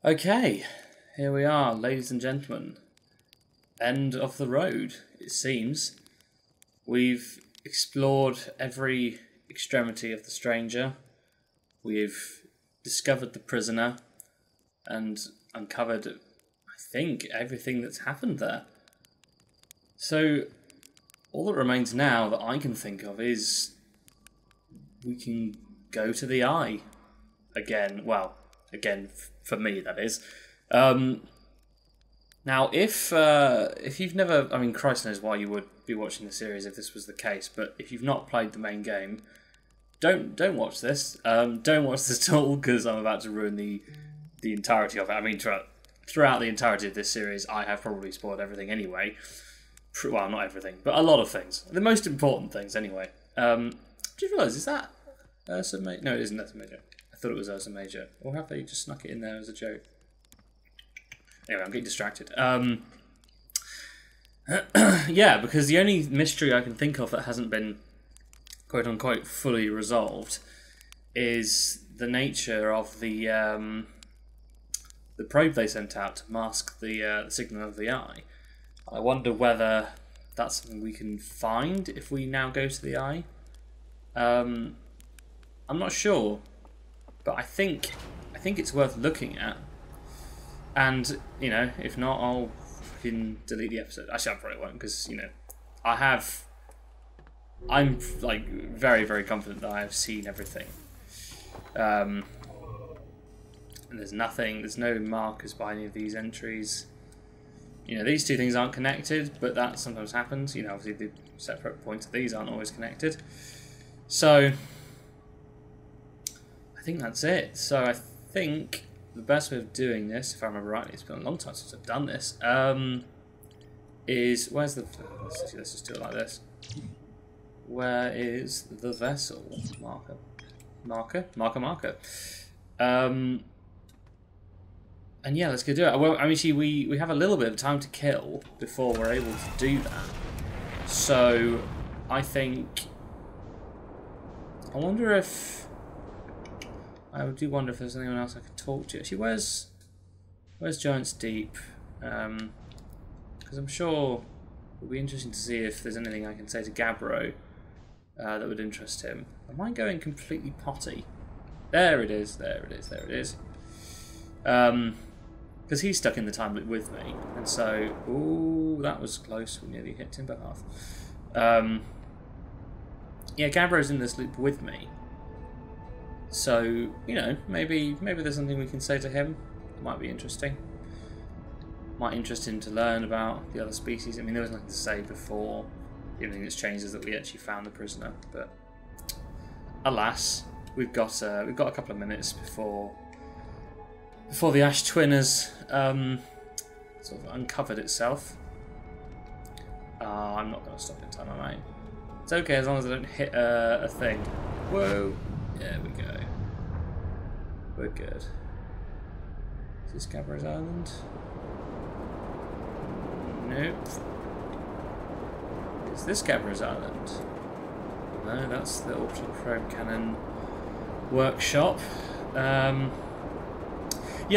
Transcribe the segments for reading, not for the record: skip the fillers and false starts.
Okay, here we are, ladies and gentlemen. End of the road, it seems. We've explored every extremity of the stranger. We've discovered the prisoner and uncovered, I think, everything that's happened there. So, all that remains now that I can think of is we can go to the Eye again. Well, again, for me, that is. Now, if you've never, I mean, Christ knows why you would be watching the series if this was the case, but if you've not played the main game, don't watch this. Don't watch this at all, because I'm about to ruin the entirety of it. I mean, throughout the entirety of this series, I have probably spoiled everything anyway. Well, not everything, but a lot of things. The most important things, anyway. Do you realise, is that Ursa Major? No, it isn't Ursa Major. I thought it was Ursa Major. Or have they just snuck it in there as a joke? Anyway, I'm getting distracted. Yeah, because the only mystery I can think of that hasn't been quote-unquote fully resolved is the nature of the probe they sent out to mask the signal of the Eye. I wonder whether that's something we can find if we now go to the Eye. I'm not sure, but I think it's worth looking at. And, you know, if not, I'll fucking delete the episode. Actually, I probably won't, because, you know, I'm, like, very, very confident that I have seen everything. And there's no markers by any of these entries. You know, these two things aren't connected, but that sometimes happens. You know, obviously the separate points of these aren't always connected. So, I think that's it. So I think the best way of doing this, if I remember rightly, it's been a long time since I've done this, is, where's the, let's just do it like this. Where is the vessel? Marker. And yeah, let's go do it. Well, I mean, see, we have a little bit of time to kill before we're able to do that. So, I think, I do wonder if there's anyone else I could talk to. Actually, where's Giant's Deep? Because I'm sure it would be interesting to see if there's anything I can say to Gabbro that would interest him. Am I going completely potty? There it is. Because he's stuck in the time loop with me, and so, ooh, that was close. We nearly hit Timberhearth. Yeah, Gabbro's in this loop with me. So, you know, maybe there's something we can say to him. It might be interesting. Might interest him to learn about the other species. I mean, there was nothing to say before. The only thing that's changed is that we actually found the prisoner. But alas, we've got a couple of minutes before the Ash Twin has sort of uncovered itself. I'm not going to stop in time, am I? It's okay as long as I don't hit a thing. Whoa! There we go. We're good. Is this Gabbro's Island? Nope. Is this Gabbro's Island? No, that's the Orbital Probe Cannon workshop. Yeah,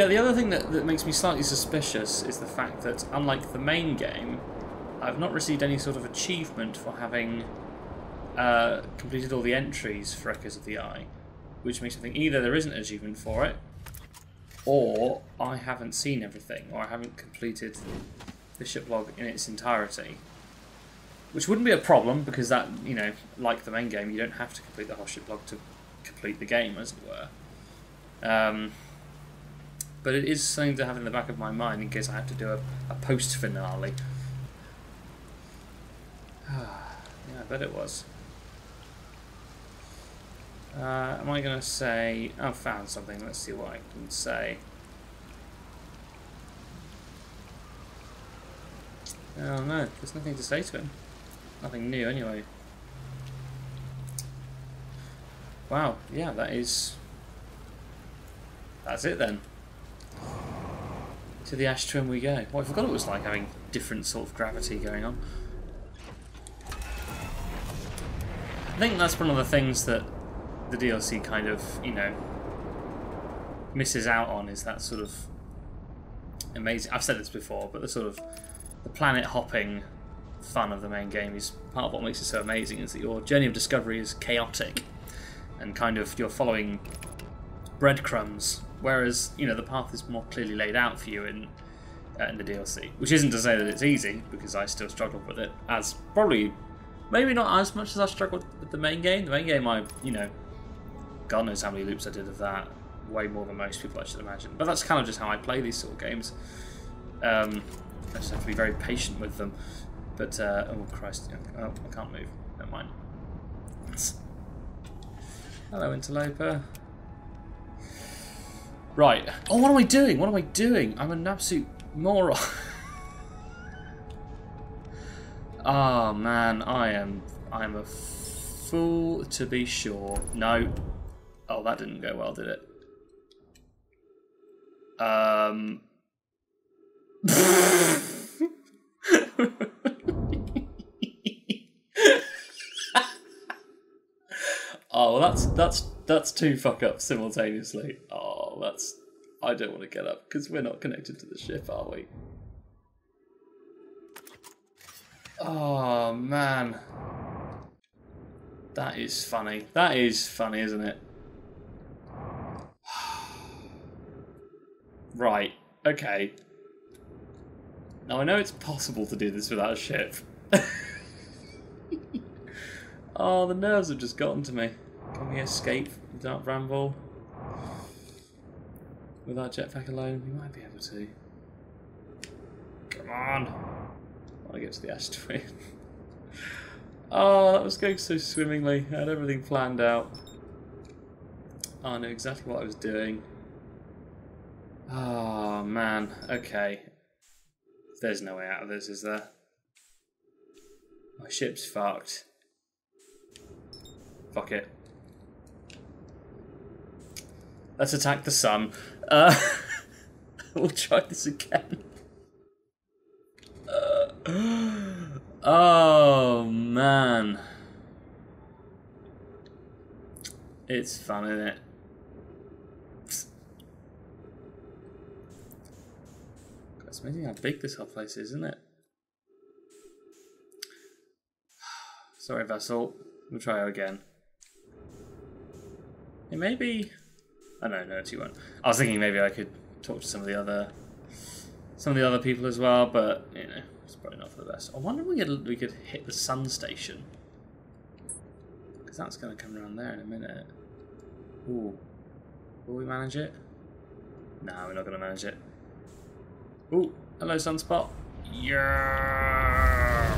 the other thing that makes me slightly suspicious is the fact that, unlike the main game, I've not received any sort of achievement for having completed all the entries for Echoes of the Eye, which makes me think either there isn't an achievement for it, or I haven't seen everything, or I haven't completed the ship log in its entirety. Which wouldn't be a problem, because that, you know, like the main game, you don't have to complete the whole ship log to complete the game, as it were. But it is something to have in the back of my mind in case I have to do a post-finale. Yeah, I bet it was. Am I going to say... I found something. Let's see what I can say. Oh no, there's nothing to say to him. Nothing new anyway. Wow, yeah, that's it then. To the Ash Twin we go. Well, I forgot it was like having different sort of gravity going on. I think that's one of the things that the DLC kind of, you know, misses out on, is that sort of amazing. I've said this before, but the sort of the planet hopping fun of the main game is part of what makes it so amazing. Is that your journey of discovery is chaotic, and kind of you're following breadcrumbs, whereas the path is more clearly laid out for you in the DLC. Which isn't to say that it's easy, because I still struggled with it, as probably maybe not as much as I struggled with the main game. The main game, God knows how many loops I did of that. Way more than most people, I should imagine. But that's kind of just how I play these sort of games. I just have to be very patient with them. But, oh Christ, oh, I can't move. Never mind. Hello, Interloper. Right. Oh, what am I doing? What am I doing? I'm an absolute moron. Oh, man, I'm a fool to be sure. No. Oh, that didn't go well, did it? Oh, well, that's two fuck ups simultaneously. Oh, I don't want to get up because we're not connected to the ship, are we? Oh man, that is funny. That is funny, isn't it? Right. Okay. Now I know it's possible to do this without a ship. Oh, the nerves have just gotten to me. Can we escape without Bramble? Without jetpack alone? We might be able to. Come on! I want to get to the asteroid. Oh, that was going so swimmingly. I had everything planned out. Oh, I knew exactly what I was doing. Oh, man. Okay. There's no way out of this, is there? My ship's fucked. Fuck it. Let's attack the sun. We'll try this again. Oh, man. It's fun, isn't it? It's amazing how big this whole place is, isn't it? Sorry, Vessel. We'll try again. It may be... Oh no, you won't. I was thinking maybe I could talk to some of the other people as well, but it's probably not for the best. I wonder if we could hit the sun station, because that's going to come around there in a minute. Ooh, will we manage it? No, we're not going to manage it. Ooh, hello, Sunspot. Yeah.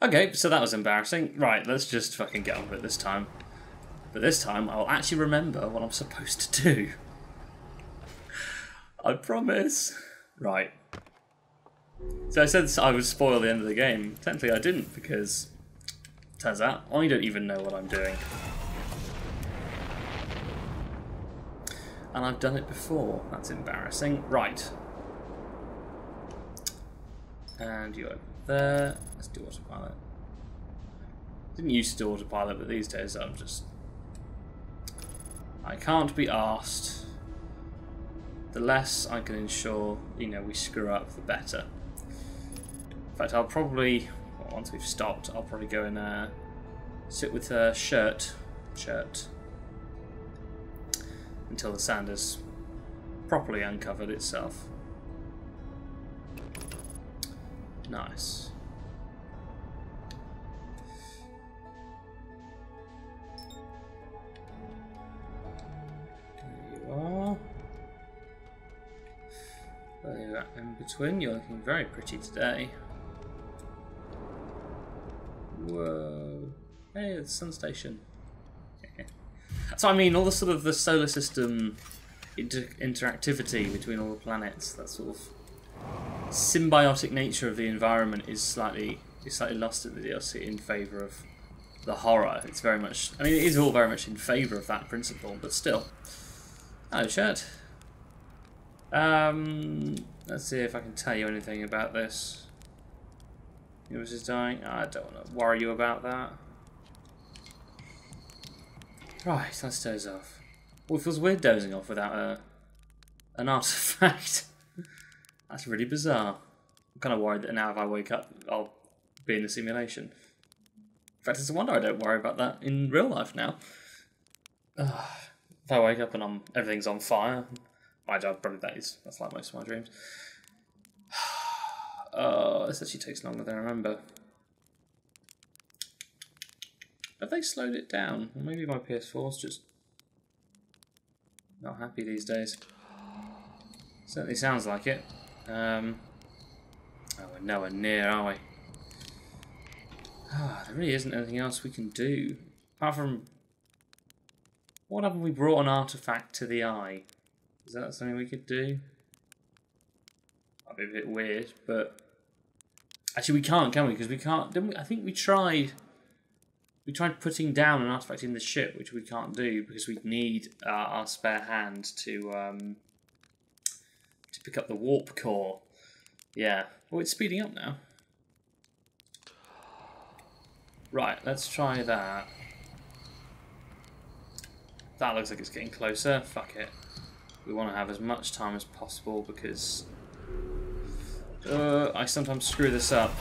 Okay, so that was embarrassing. Right, let's just fucking get on with it this time. But this time, I'll actually remember what I'm supposed to do. I promise. Right. So I said I would spoil the end of the game. Technically I didn't, because turns out I don't even know what I'm doing. And I've done it before. That's embarrassing. Right. And you over there. Let's do autopilot. Didn't used to do autopilot, but these days I can't be arsed. The less I can ensure, we screw up, the better. In fact, I'll probably, once we've stopped, I'll probably go and sit with her shirt, until the sand has properly uncovered itself. Nice. There you are. There you are in between. You're looking very pretty today. Whoa. Hey, it's sun station. So I mean, all the sort of the solar system interactivity between all the planets, that sort of symbiotic nature of the environment is slightly lost in the DLC in favour of the horror. It's very much, I mean, it is all very much in favour of that principle, but still. Hello, chat. Let's see if I can tell you anything about this. Yours is dying. I don't want to worry you about that. Right, let's doze off. Well, it feels weird dozing off without an artifact. That's really bizarre. I'm kind of worried that now if I wake up, I'll be in a simulation. In fact, it's a wonder I don't worry about that in real life now. If I wake up and everything's on fire, my job probably that's like most of my dreams. Oh, this actually takes longer than I remember. Have they slowed it down? Or maybe my PS4's just not happy these days. Certainly sounds like it. Oh, we're nowhere near, are we? There really isn't anything else we can do. Apart from... What haven't we brought an artifact to the eye? Is that something we could do? Might be a bit weird, but... Actually, we can't, can we? Because we can't... Didn't we? I think we tried... We tried putting down an artifact in the ship, which we can't do because we need our spare hand to pick up the warp core. Yeah. Oh, it's speeding up now. Right, let's try that. That looks like it's getting closer. Fuck it. We want to have as much time as possible because I sometimes screw this up.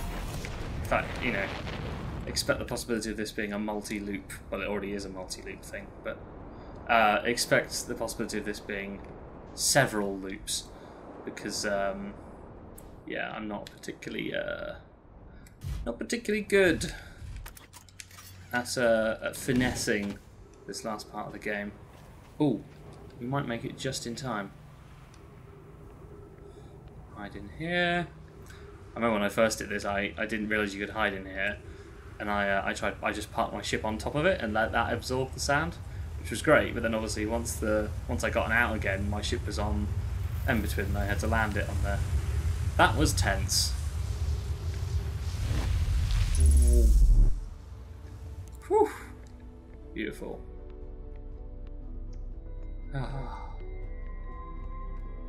In fact, you know, expect the possibility of this being a multi-loop. Well, it already is a multi-loop thing, but expect the possibility of this being several loops because, yeah, I'm not particularly good at finessing this last part of the game. Ooh, we might make it just in time. Hide in here. I remember when I first did this, I didn't realise you could hide in here, and I just parked my ship on top of it and let that absorb the sand, which was great. But then obviously once I got out again, my ship was on Embertwin and I had to land it on there. That was tense. Whew. Beautiful.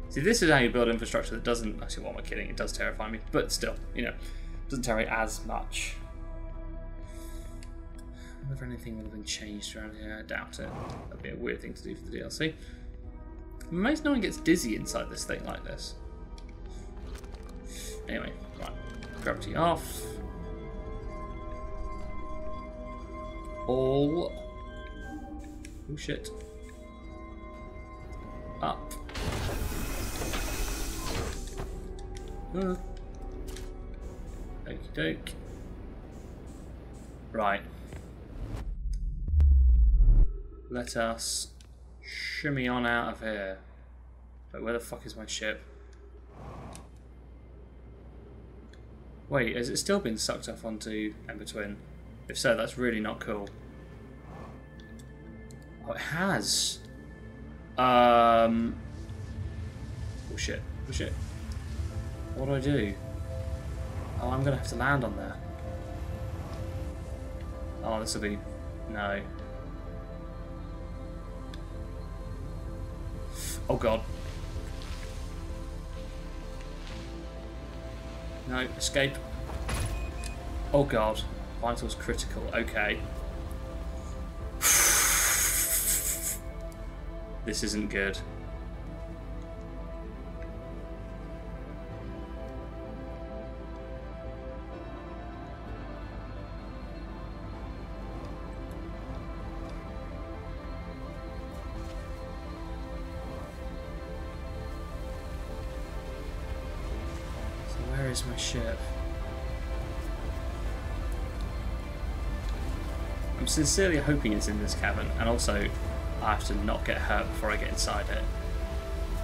See, this is how you build infrastructure that doesn't... Actually, what am I kidding? It does terrify me. But still, you know, doesn't terrify as much. I wonder if anything would have been changed around here. I doubt it. That'd be a weird thing to do for the DLC. I'm amazed no one gets dizzy inside this thing like this. Anyway, right. Gravity off. All... Oh shit. Up. Okie doke. Right. Let us shimmy on out of here. Wait, where the fuck is my ship? Wait, has it still been sucked off onto Embertwin? If so, that's really not cool. Oh, it has. Oh shit. Oh shit. What do I do? Oh, I'm gonna have to land on there. Oh, this will be... No. Oh god. No, escape. Oh god. Vitals critical, okay. This isn't good. Where is my ship? I'm sincerely hoping it's in this cabin, and also I have to not get hurt before I get inside it,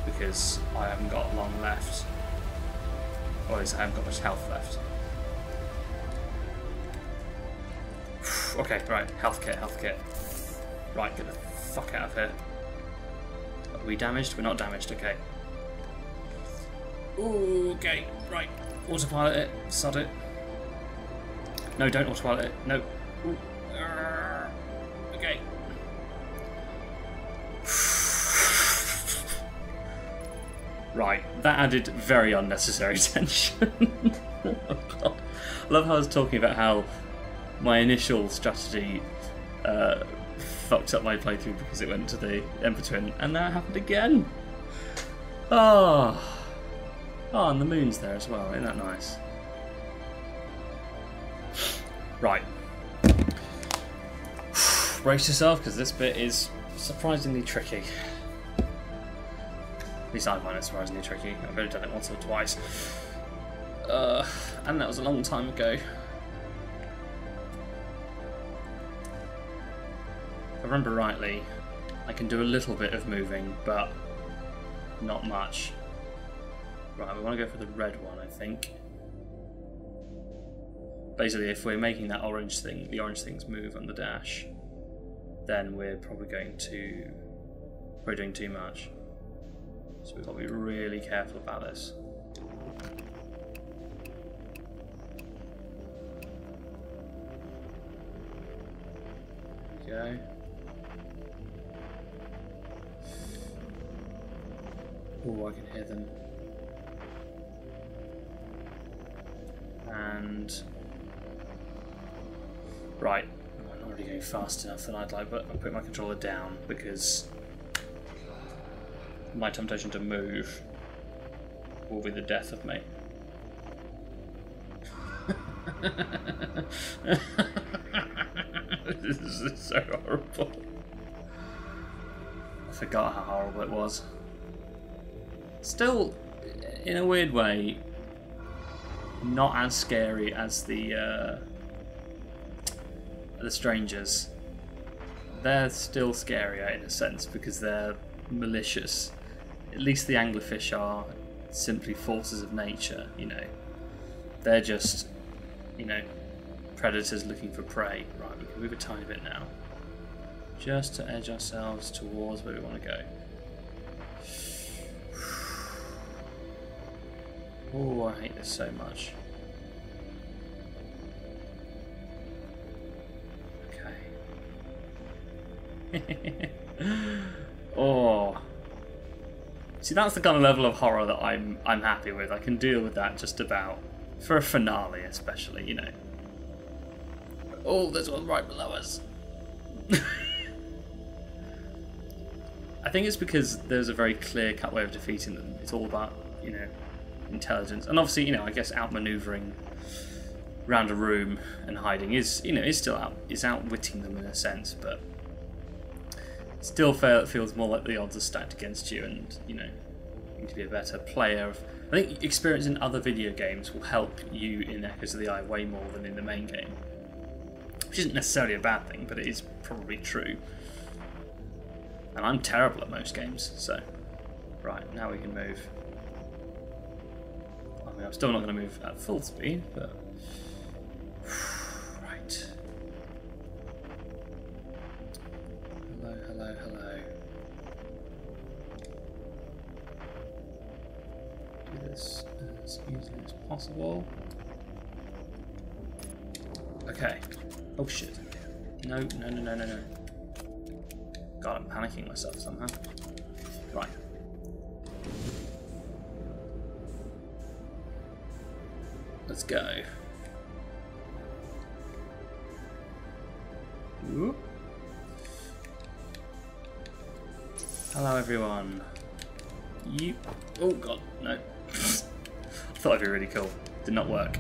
because I haven't got long left. Or at least I haven't got much health left. Okay, right, health kit, health kit. Right, get the fuck out of here. Are we damaged? We're not damaged, okay. Ooh, okay, right. Autopilot it, sod it. No, don't autopilot it. No. Ooh. Okay. Right, that added very unnecessary tension. Oh, God. I love how I was talking about how my initial strategy fucked up my playthrough because it went to the Emperor Twin, and now it happened again. Oh, and the moon's there as well. Isn't that nice? Right. Brace yourself, because this bit is surprisingly tricky. At least I find it surprisingly tricky. I've only done it once or twice. And that was a long time ago. If I remember rightly, I can do a little bit of moving, but not much. Right, we want to go for the red one, I think. Basically, if we're making that orange thing, the orange things move on the dash, then we're probably doing too much. So we've got to be really careful about this. There we go. Oh, I can hear them. And right, I'm not really going fast enough than I'd like, but I'll put my controller down because my temptation to move will be the death of me. This is so horrible. I forgot how horrible it was. Still, in a weird way, not as scary as the strangers. They're still scarier in a sense because they're malicious. At least the anglerfish are simply forces of nature, you know. They're just, you know, predators looking for prey. Right, we can move a tiny bit now. Just to edge ourselves towards where we want to go. Oh, I hate this so much. Okay. Oh. See, that's the kind of level of horror that I'm happy with. I can deal with that just about. For a finale especially, you know. Oh, there's one right below us. I think it's because there's a very clear-cut way of defeating them. It's all about, you know, intelligence, and obviously, you know, I guess outmaneuvering around a room and hiding is, you know, is outwitting them in a sense, but still feels more like the odds are stacked against you, and you know, you need to be a better player. I think experience in other video games will help you in Echoes of the Eye way more than in the main game, which isn't necessarily a bad thing, but it is probably true. And I'm terrible at most games, so right, now we can move. I mean, I'm still not going to move at full speed, but right. Hello, hello, hello. Do this as easily as possible. Okay. Oh shit. No, no, no, no, no, no. God, I'm panicking myself somehow. Right. Let's go. Whoop. Hello, everyone. You. Oh God, no. I thought it'd be really cool. Did not work.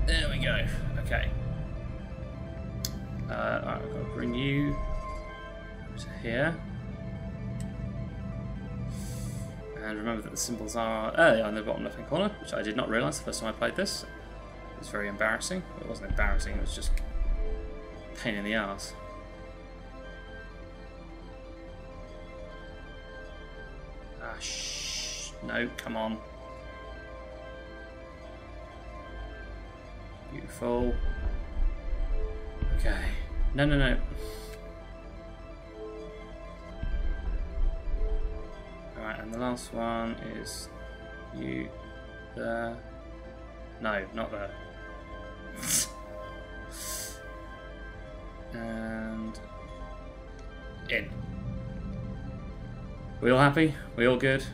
There we go. Okay. Alright, I've got to bring you to here. And remember that the symbols are on the bottom left hand corner, which I did not realise the first time I played this. It was very embarrassing. Well, it wasn't embarrassing, it was just a pain in the arse. Ah, shh. No, come on. Beautiful. Okay. No, no, no. Alright, and the last one is you. There. No, not there. And in. We all happy? We all good?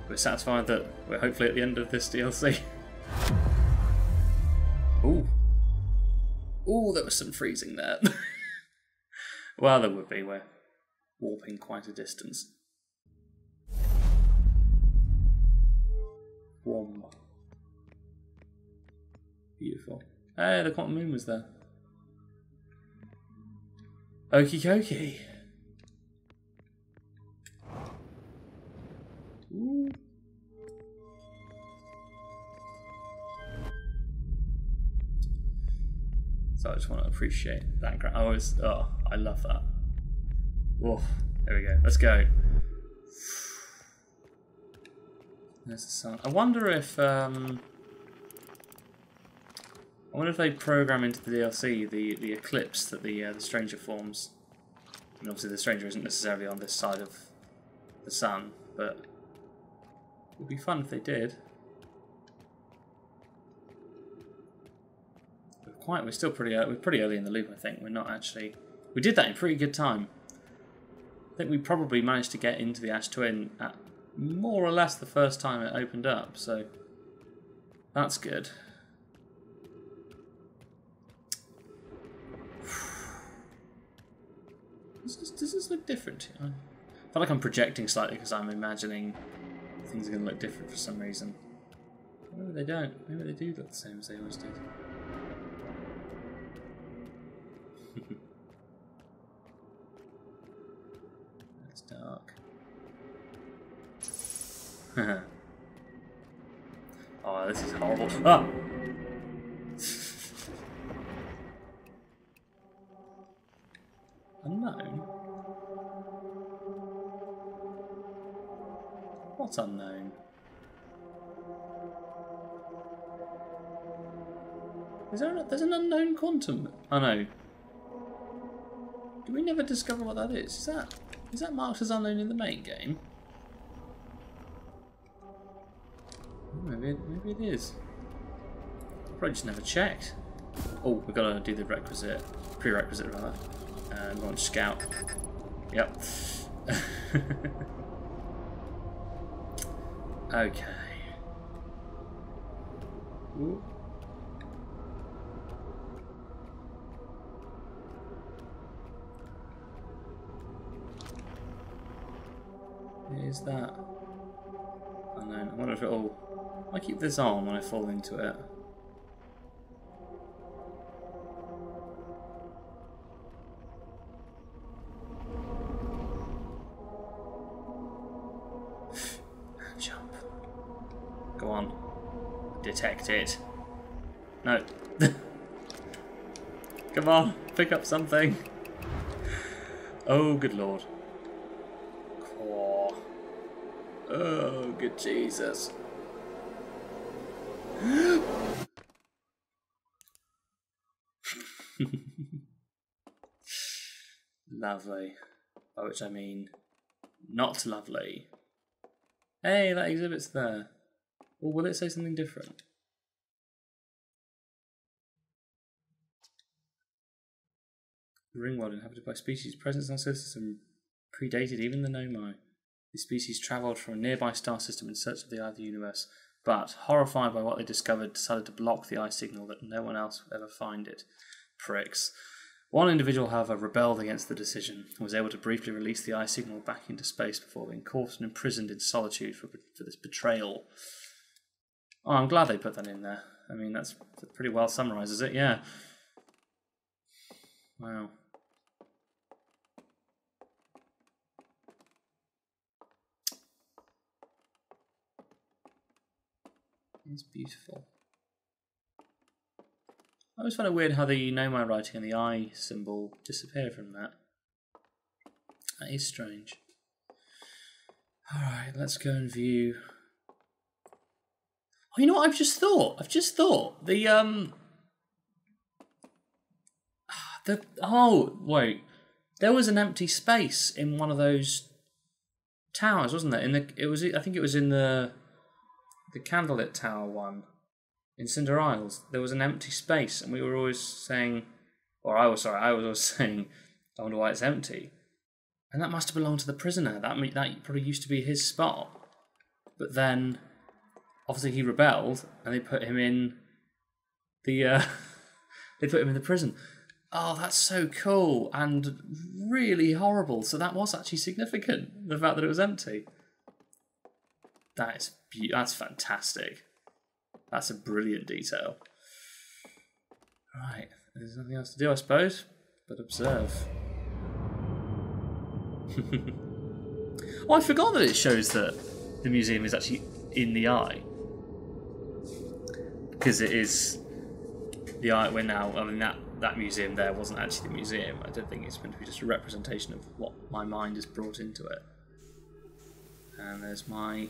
We're satisfied that we're hopefully at the end of this DLC. Ooh. Ooh, there was some freezing there. Well, there would be. We're warping quite a distance. Warm. Beautiful. Hey, the quantum moon was there. Okie dokie. Ooh. So I just want to appreciate that. I love that. Whoa, there we go. Let's go. There's the sun. I wonder if they program into the DLC the eclipse that the Stranger forms. And obviously the Stranger isn't necessarily on this side of the sun, but it would be fun if they did. We're still we're pretty early in the loop, I think. We're not actually... We did that in pretty good time. I think we probably managed to get into the Ash Twin at more or less the first time it opened up, so that's good. Does this look different? I feel like I'm projecting slightly because I'm imagining things are going to look different for some reason. Maybe they don't. Maybe they do look the same as they always did. It's dark. Oh, this is horrible. Ah! Unknown? What's unknown? There's an unknown quantum. Oh no. Did we never discover what that is? Is that marked as unknown in the main game? Oh, maybe it is. Probably just never checked. Oh, we've got to do the prerequisite rather. Launch scout. Yep. Okay. Ooh. Is that? I don't know. I wonder if it'll. I keep this on when I fall into it. Jump. Go on. Detect it. No. Come on. Pick up something. Oh, good lord. Oh, good Jesus. Lovely. By which I mean, not lovely. Hey, that exhibit's there. Or will it say something different? The ring world inhabited by species present in our solar system predated even the Nomai. The species travelled from a nearby star system in search of the eye of the universe, but, horrified by what they discovered, decided to block the eye signal that no one else would ever find it. Pricks. One individual, however, rebelled against the decision and was able to briefly release the eye signal back into space before being caught and imprisoned in solitude for this betrayal. Oh, I'm glad they put that in there. I mean, that pretty well summarises it, yeah. Wow. It's beautiful. I always find it weird how the Nomai writing and the eye symbol disappear from that. That is strange. Alright, let's go and view. Oh, you know what I've just thought? Oh, wait. There was an empty space in one of those towers, wasn't there? I think it was in the the Candlelit Tower one in Cinder Isles, there was an empty space, and we were always saying, I was always saying, I wonder why it's empty. And that must have belonged to the prisoner. That probably used to be his spot. But then, obviously, he rebelled, and they put him in the prison. Oh, that's so cool and really horrible. So that was actually significant. The fact that it was empty. That's fantastic. That's a brilliant detail. Right, there's nothing else to do, I suppose, but observe. Oh, I forgot that it shows that the museum is actually in the eye. Because it is the eye. We're now. I mean, that museum there wasn't actually the museum. I don't think it's meant to be just a representation of what my mind has brought into it. And there's my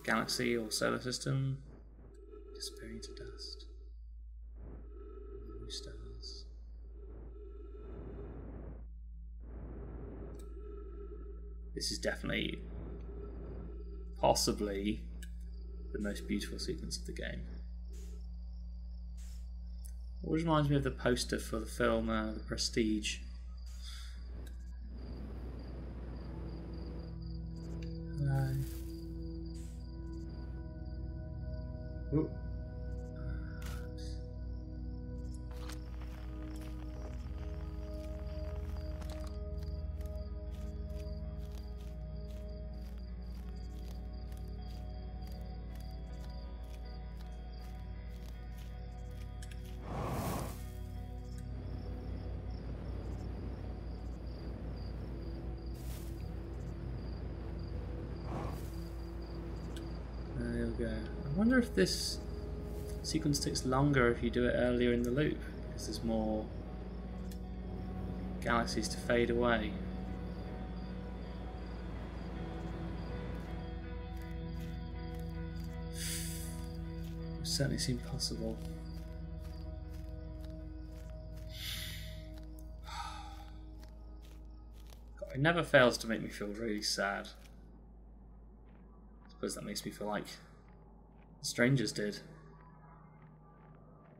galaxy or solar system disappearing to dust. New stars. This is definitely, possibly, the most beautiful sequence of the game. Always reminds me of the poster for the film The Prestige. Hello. Ooh. There we go. I wonder if this sequence takes longer if you do it earlier in the loop, because there's more galaxies to fade away. It would certainly seem possible. God, it never fails to make me feel really sad. I suppose that makes me feel like the Strangers did.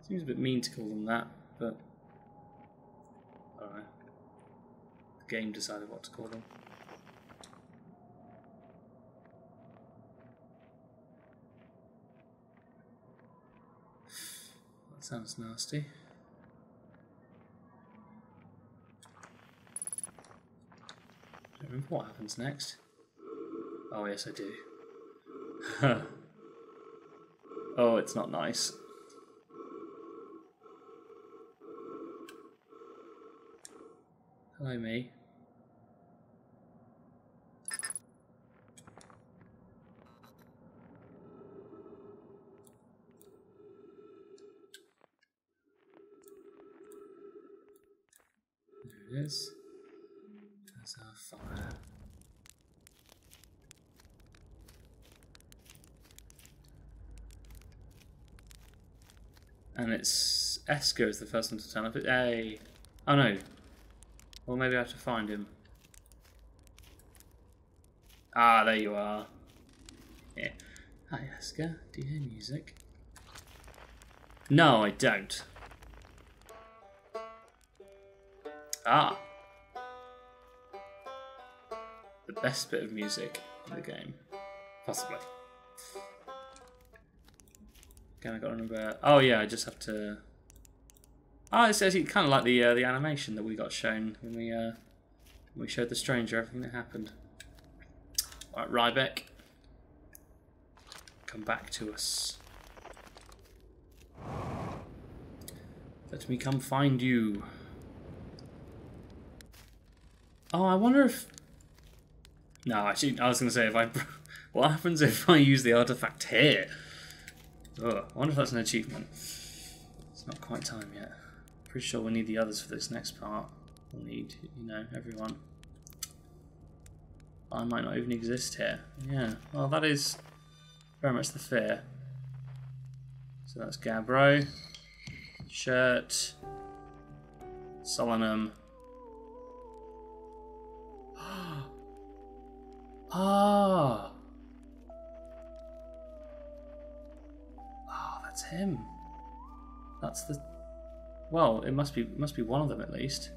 Seems a bit mean to call them that, but I don't know. The game decided what to call them. That sounds nasty. I don't remember what happens next. Oh yes, I do. Oh, it's not nice. Hello, me. There it is. There's our fire. And it's Esker is the first one to turn up. Hey! Oh no. Well, maybe I have to find him. Ah, there you are. Yeah. Hi, Esker. Do you hear music? No, I don't. Ah. The best bit of music in the game. Possibly. Again, I got to remember. Oh yeah, I just have to. Oh, it's actually kind of like the animation that we got shown when we showed the stranger everything that happened. Right, Rybeck, come back to us. Let me come find you. Oh, I wonder if. No, actually, I was going to say if I. What happens if I use the artifact here? Ugh, I wonder if that's an achievement. It's not quite time yet. Pretty sure we'll need the others for this next part. We'll need, you know, everyone. I might not even exist here. Yeah, well, that is very much the fear. So that's Gabbro, Shirt, Solanum. Ah! him. That's the... Well, it must be one of them at least.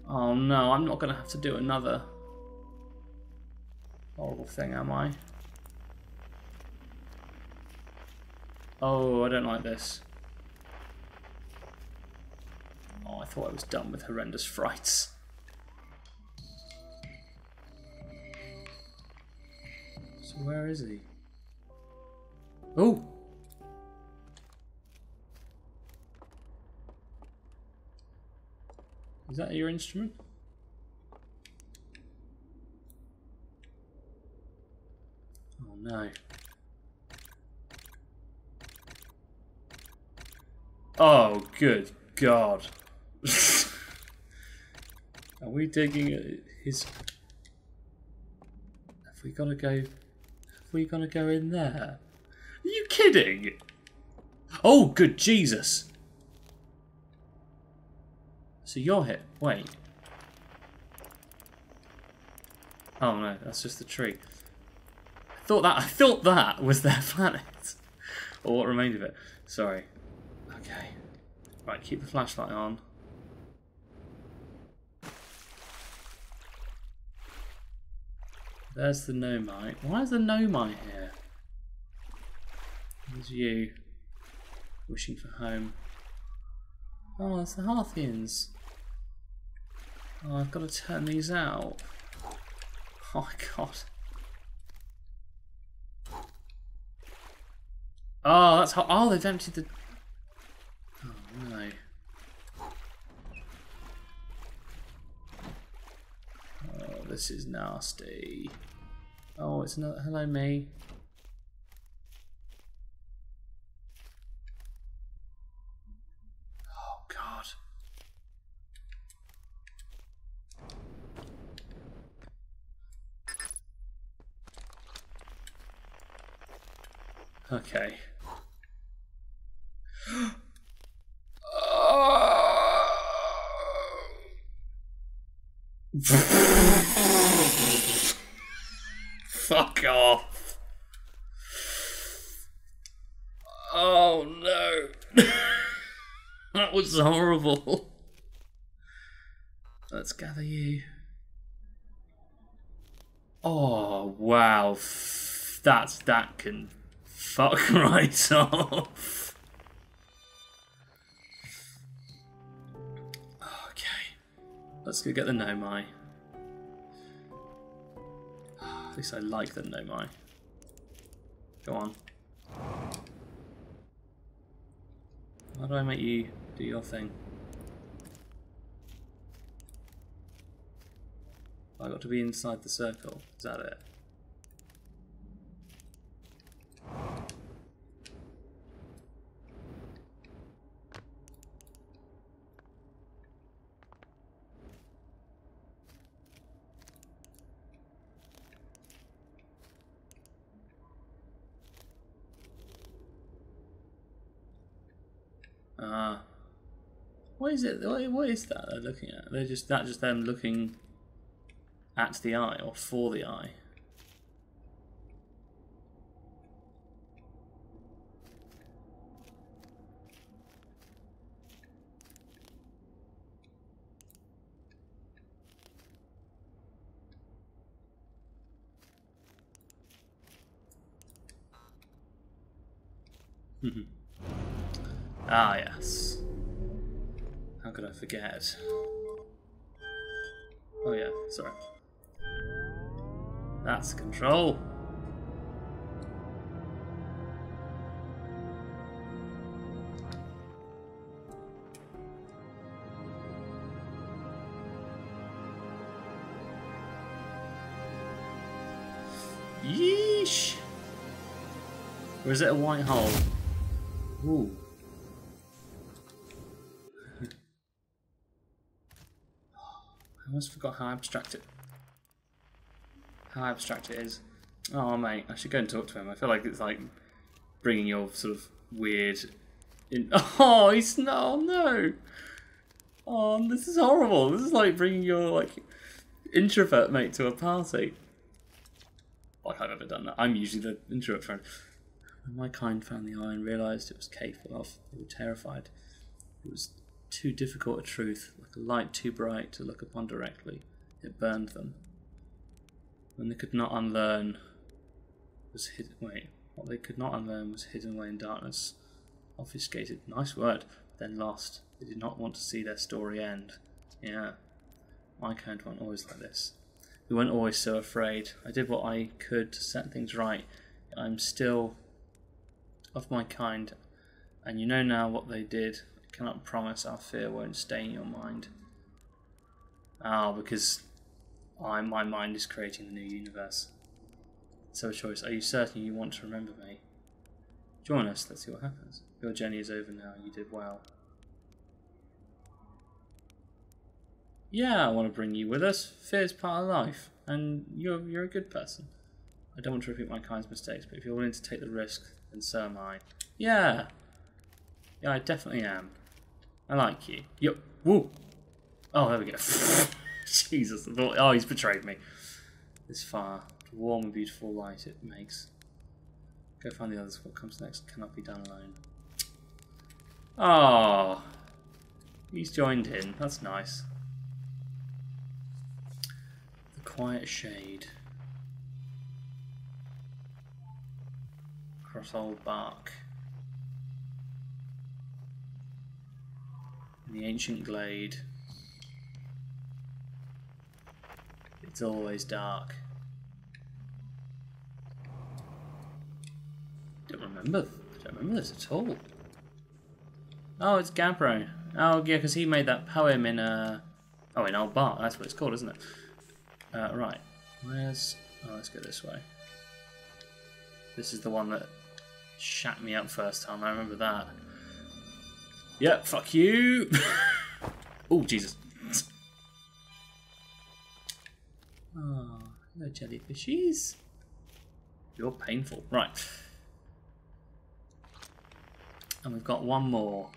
Oh no, I'm not going to have to do another horrible thing, am I? Oh, I don't like this. Oh, I thought I was done with horrendous frights. So where is he? Oh! Is that your instrument? Oh no. Oh, good God. Are we digging at his... Have we got to go in there? Are you kidding? Oh, good Jesus. So you're hit. Wait. Oh no, that's just the tree. I thought that was their planet. Or what remained of it. Sorry. Okay. Right, keep the flashlight on. There's the Nomite. Why is the Nomite here? There's you. Wishing for home. Oh, it's the Harthians. Oh, I've got to turn these out. Oh my God. Oh, that's how... Oh, they've emptied the... Oh, no. Oh, this is nasty. Oh, it's another... Hello, me. Oh, God. Okay. Fuck off. Oh no. That was horrible. Let's gather you. Oh wow. That can fuck right off. Let's go get the Nomai. At least I like the Nomai. Go on. How do I make you do your thing? I got to be inside the circle. Is that it? What is it? What is that they're looking at? They're just them looking at the eye or for the eye. Ah, yes. How could I forget? Oh yeah, sorry. That's control. Yeesh! Or is it a white hole? Ooh. I almost forgot how abstract it is. Oh mate, I should go and talk to him. I feel like it's like bringing your sort of weird in. Oh, he's no, no. Oh, this is horrible. This is like bringing your like introvert mate to a party. Like I've ever done that. I'm usually the introvert friend. When my kind found the eye and realised it was capable of, they were terrified. It was too difficult a truth, like a light too bright to look upon directly. It burned them. When they could not unlearn was hidden. Wait, what they could not unlearn was hidden away in darkness, obfuscated. Nice word. Then lost. They did not want to see their story end. Yeah, my kind weren't always like this. We weren't always so afraid. I did what I could to set things right. I'm still of my kind, and you know now what they did. I cannot promise our fear won't stay in your mind. Ah, because my mind is creating the new universe. So a choice. Are you certain you want to remember me? Join us, let's see what happens. Your journey is over now, you did well. Yeah, I want to bring you with us. Fear is part of life, and you're a good person. I don't want to repeat my kind's mistakes, but if you're willing to take the risk, then so am I. Yeah! Yeah, I definitely am. I like you. Yo, woo! Oh, there we go. Jesus, I thought, oh, he's betrayed me. This fire, the warm and beautiful light it makes. Go find the others. What comes next cannot be done alone. Oh, he's joined in. That's nice. The quiet shade. Across old bark. In the ancient glade. It's always dark. I don't remember this at all. Oh, it's Gabbro. Oh, yeah, because he made that poem in in Old Bark. That's what it's called, isn't it? Right. Where's? Oh, let's go this way. This is the one that shat me up first time. I remember that. Yep. Fuck you. Oh, Jesus. Oh, hello, jellyfishies. You're painful. Right. And we've got one more.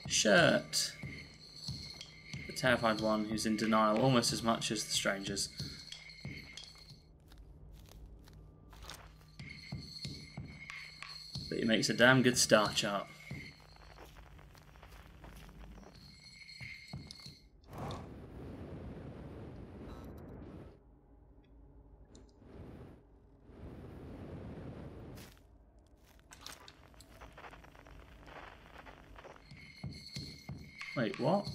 Shirt. The terrified one who's in denial almost as much as the strangers. But he makes a damn good star chart. Wait, what?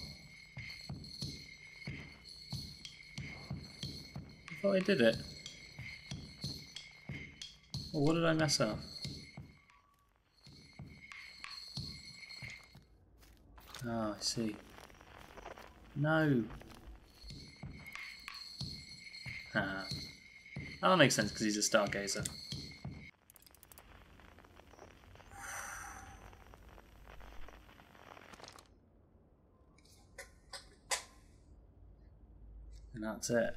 I thought I did it. Well, what did I mess up? Oh, I see. No. Ah. Oh, that makes sense because he's a stargazer. And that's it.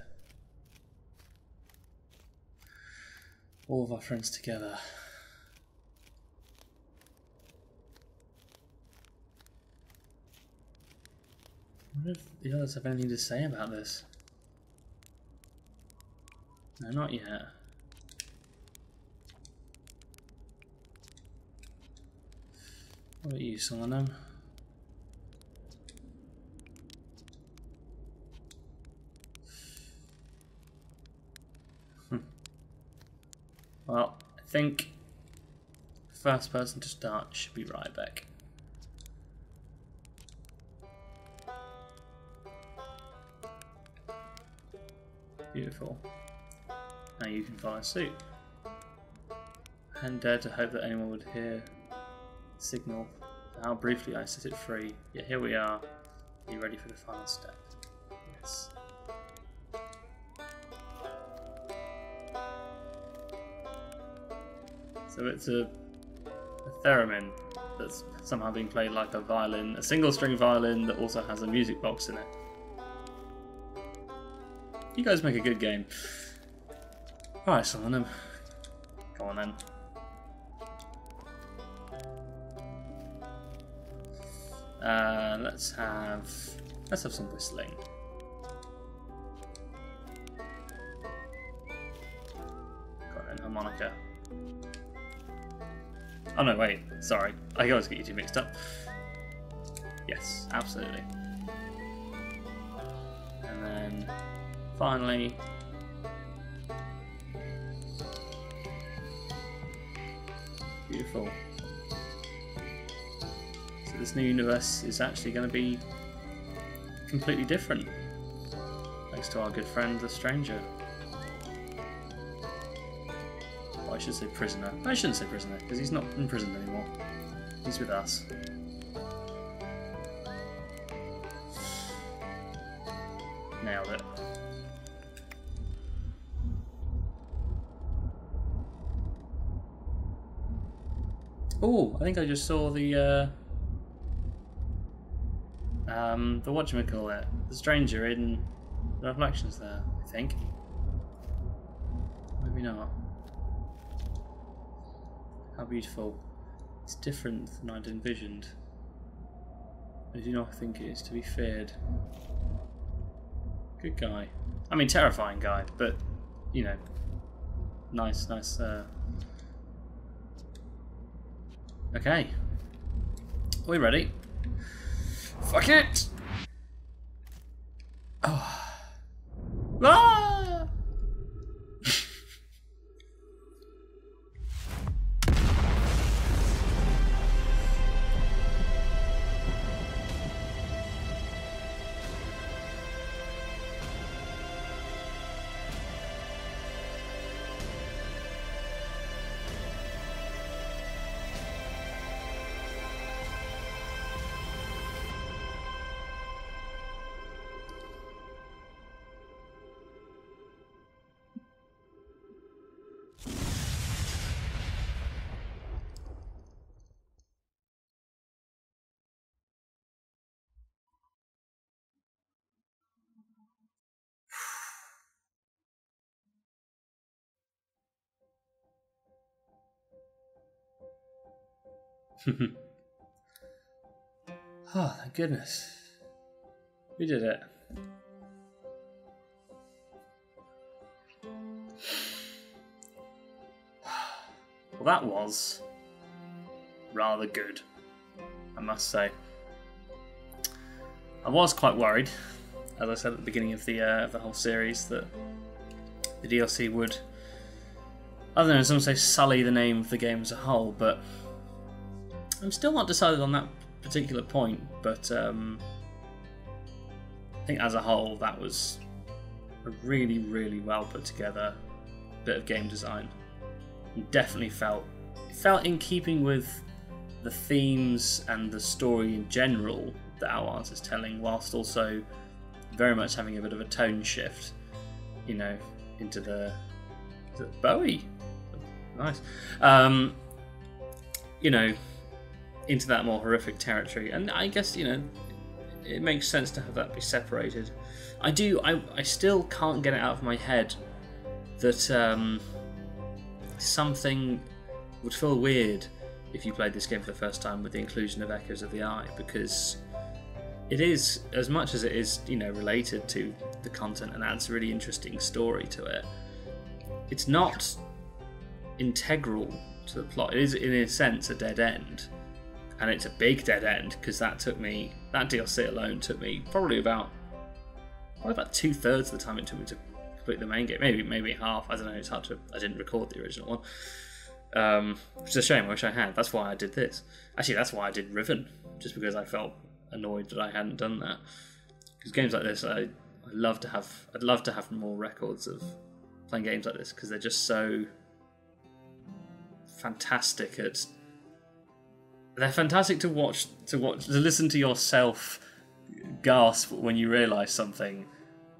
All of our friends together. I wonder if the others have anything to say about this. No, not yet. What about you, Solomon? Well, I think the first person to start should be Ryback. Beautiful. Now you can follow suit. I hadn't dared to hope that anyone would hear the signal. How briefly I set it free. Yet here we are. Are you ready for the final step? Yes. So it's a theremin that's somehow being played like a violin, a single string violin that also has a music box in it. You guys make a good game. Alright, Solomon. Go on then. Let's have some whistling. Got an harmonica. Oh no, wait, sorry. I always get you two mixed up. Yes, absolutely. And then finally, beautiful. So this new universe is actually going to be completely different, thanks to our good friend the Stranger. Well, I should say prisoner. I shouldn't say prisoner, because he's not in prison anymore. He's with us. Nailed it. Oh, I think I just saw the whatchamacallit, the Stranger in the reflections there, I think. Maybe not. How beautiful. It's different than I'd envisioned. I do not think it is to be feared. Good guy. I mean, terrifying guy, but, you know, nice. Okay. Are we ready? Fuck it! Oh. Ah! Oh, thank goodness. We did it. Well, that was rather good, I must say. I was quite worried, as I said at the beginning of the whole series, that the DLC would, I don't know, some say sully the name of the game as a whole, but I'm still not decided on that particular point, but I think as a whole that was a really, really well put together bit of game design. It definitely felt in keeping with the themes and the story in general that Outlands is telling, whilst also very much having a bit of a tone shift, you know, into the Bowie. Nice. You know, into that more horrific territory, and I guess, you know, it makes sense to have that be separated. I still can't get it out of my head that something would feel weird if you played this game for the first time with the inclusion of Echoes of the Eye, because it is, as much as it is, you know, related to the content and adds a really interesting story to it, it's not integral to the plot. It is, in a sense, a dead end. And it's a big dead end, because that DLC alone took me probably about 2/3 of the time it took me to complete the main game. Maybe half. I don't know. It's hard to. I didn't record the original one, which is a shame. I wish I had. That's why I did this. Actually, that's why I did Riven, just because I felt annoyed that I hadn't done that. Because games like this, I'd love to have more records of playing games like this, because they're just so fantastic at. They're fantastic to watch, to listen to yourself gasp when you realise something,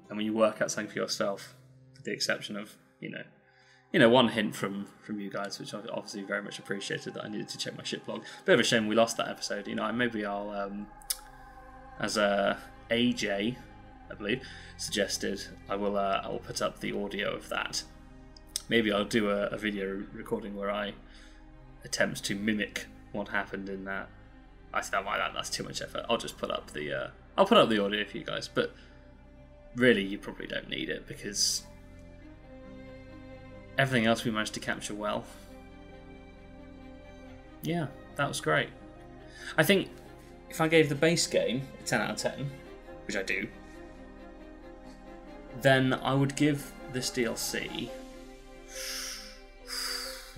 and when you work out something for yourself. With the exception of, you know, one hint from you guys, which I obviously very much appreciated, that I needed to check my ship log. Bit of a shame we lost that episode. You know, maybe I'll, as AJ, I believe, suggested, I will put up the audio of that. Maybe I'll do a video recording where I attempt to mimic what happened in that. I think that's too much effort. I'll just put up the audio for you guys, but really you probably don't need it, because everything else we managed to capture well. Yeah, that was great. I think if I gave the base game a 10 out of 10, which I do, then I would give this DLC...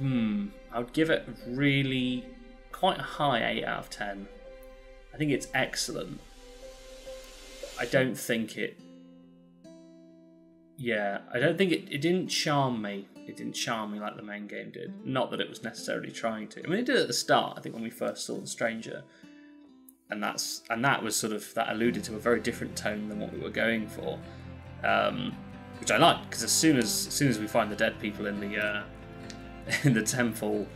I would give it really quite a high 8 out of 10. I think it's excellent. I don't think it... Yeah, I don't think it didn't charm me. It didn't charm me like the main game did. Not that it was necessarily trying to. I mean, it did at the start, I think, when we first saw The Stranger. And that was sort of... That alluded to a very different tone than what we were going for. Which I liked, because as soon as we find the dead people in the temple,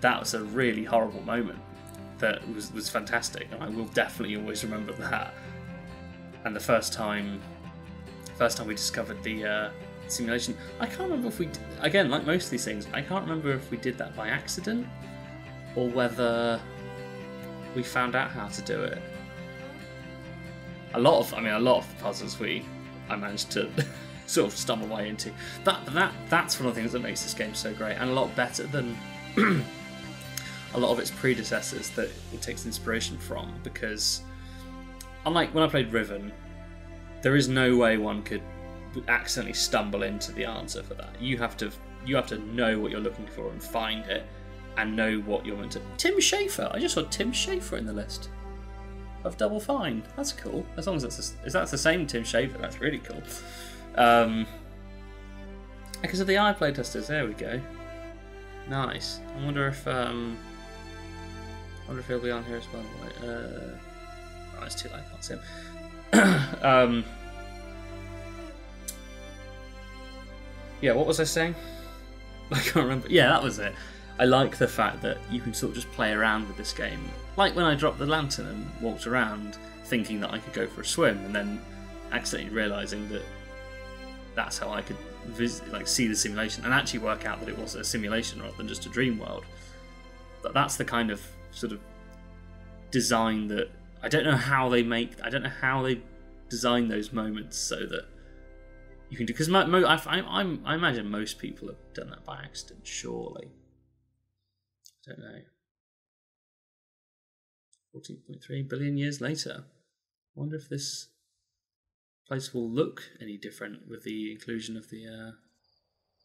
that was a really horrible moment that was fantastic, and I will definitely always remember that. And the first time we discovered the simulation, I can't remember if we, again, like most of these things, I can't remember if we did that by accident or whether we found out how to do it. A lot of the puzzles I managed to sort of stumble my way into. That's one of the things that makes this game so great, and a lot better than a lot of its predecessors that it takes inspiration from, because unlike when I played Riven, there is no way one could accidentally stumble into the answer for that. You have to know what you're looking for and find it, and know what you're meant to... Tim Schafer! I just saw Tim Schafer in the list of Double Fine. That's cool. As long as that's the same Tim Schafer, that's really cool. Because of the iPlay testers, there we go. Nice. I wonder if he'll be on here as well. Oh, it's too late. I can't see him. Yeah, what was I saying? I can't remember. Yeah, that was it. I like the fact that you can sort of just play around with this game. Like when I dropped the lantern and walked around thinking that I could go for a swim, and then accidentally realising that that's how I could see the simulation and actually work out that it was a simulation rather than just a dream world. But that's the kind of sort of design that I don't know how they design those moments so that you can do, because I imagine most people have done that by accident, surely. I don't know. 14.3 billion years later. I wonder if this place will look any different with the inclusion of the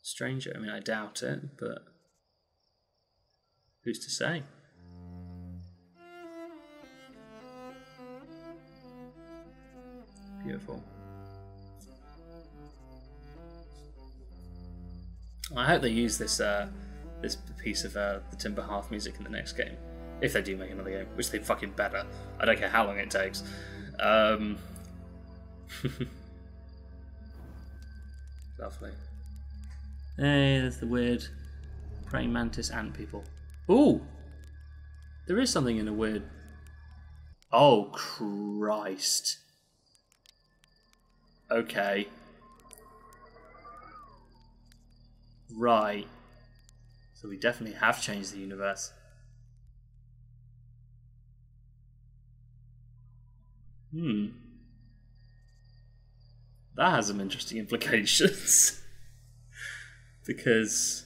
stranger. I mean, I doubt it, but who's to say? Beautiful. I hope they use this this piece of the Timber Hearth music in the next game, if they do make another game, which they fucking better. I don't care how long it takes. Lovely. Hey, there's the weird praying mantis ant people. Ooh! There is something in a weird... Oh, Christ. Okay. Right. So we definitely have changed the universe. That has some interesting implications. Because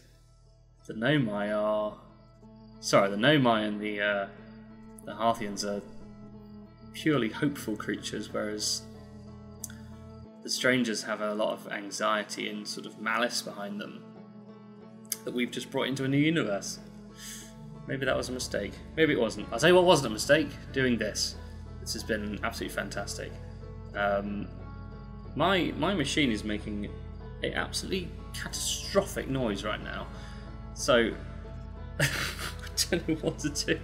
the Nomai are... Sorry, the Nomai and the Hearthians are purely hopeful creatures, whereas the Strangers have a lot of anxiety and sort of malice behind them that we've just brought into a new universe. Maybe that was a mistake. Maybe it wasn't. I'll tell you what wasn't a mistake. Doing this. This has been absolutely fantastic. My machine is making an absolutely catastrophic noise right now. So I don't know what to do.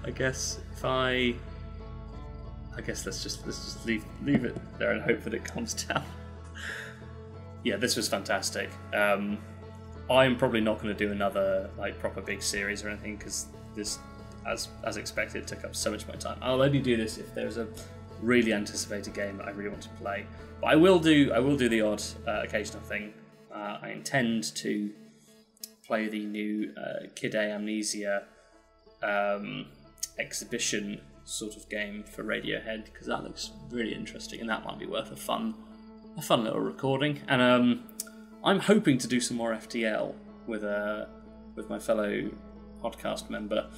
I guess let's just leave it there and hope that it calms down. Yeah, this was fantastic. I'm probably not going to do another proper big series or anything, because this, as expected, took up so much of my time. I'll only do this if there's a really anticipated game that I really want to play. But I will do the odd occasional thing. I intend to play the new Kid A Amnesia exhibition sort of game for Radiohead, because that looks really interesting, and that might be worth a fun little recording. And I'm hoping to do some more FTL with with my fellow podcast member,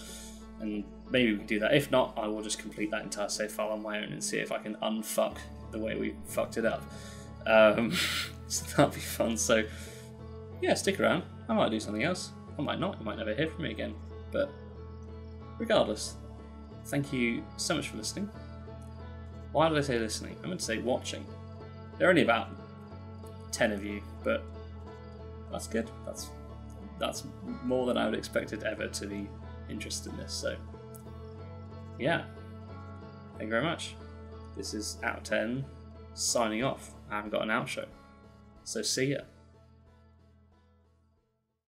and maybe we can do that. If not, I will just complete that entire save file on my own and see if I can unfuck the way we fucked it up. So that'll be fun. So yeah, stick around. I might do something else. I might not. You might never hear from me again. But regardless, thank you so much for listening. Why did I say listening? I meant to say watching. There are only about 10 of you, but that's good. That's more than I would expected ever to be interested in this. So yeah, thank you very much. This is Out of 10 signing off. I haven't got an outro, so see ya.